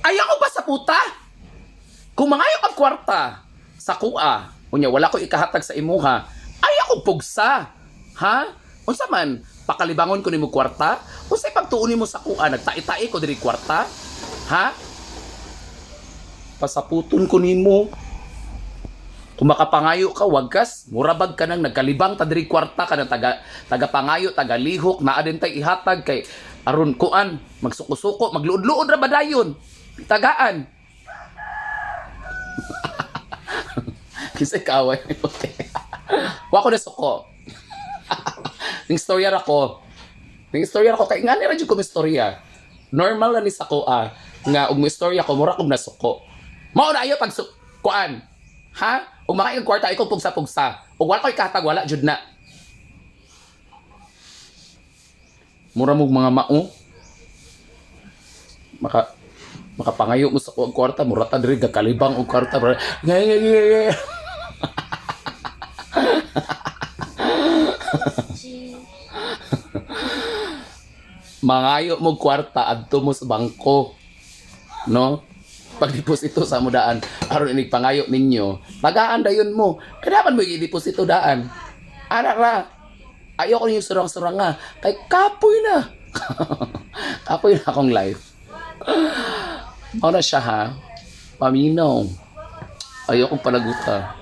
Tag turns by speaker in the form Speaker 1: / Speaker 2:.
Speaker 1: Ayaw ko ba sa puta? Kung mangayo ang kwarta sa kuha, unya wala ko ikahatag sa imuha, ayaw ko pugsa. Ha? Unsa man, pakalibangon ko nimo kwarta? Unsay pagtuon mo sa kuha, nagtai-tai ko diri kwarta? Ha? Pasaputon ko nimo. Kung makapangayo ka, wagkas, murabag ka nang nagkalibang ta diri kwarta ka ng taga pangayo, taga lihok, naa din tay ihatag kay aron kuan, magsuko-suko, magluod-luod ra badayon. Tagaan. Kisay kaway ni puti. Wa ko na suko. Ning storya ra ko. Ning storya ra ko kay ngani ra jud ko istorya. Normal na ni sa ko nga ug mo istorya ko mura kog nasuko. Mao na ayo pag kuan. Ha? Ug makaing kwarta ikaw pugsa-pugsa. Ug wala ko'y katag wala jud na. Mura mong mga mao. Makapangayo mo sa kwarta, mura ta diri gakalibang og kwarta. Mangayo mo kwarta adto mo sa bangko. No? Pagdeposito sa mudaan aron inig pangayo ninyo tagaan dayon mo kailangan mo i-deposito daan ana ra ayo ko yung surang-surang nga kay kapoy na kapoy na akong life ano siya ha paminaw ayo kong palaguta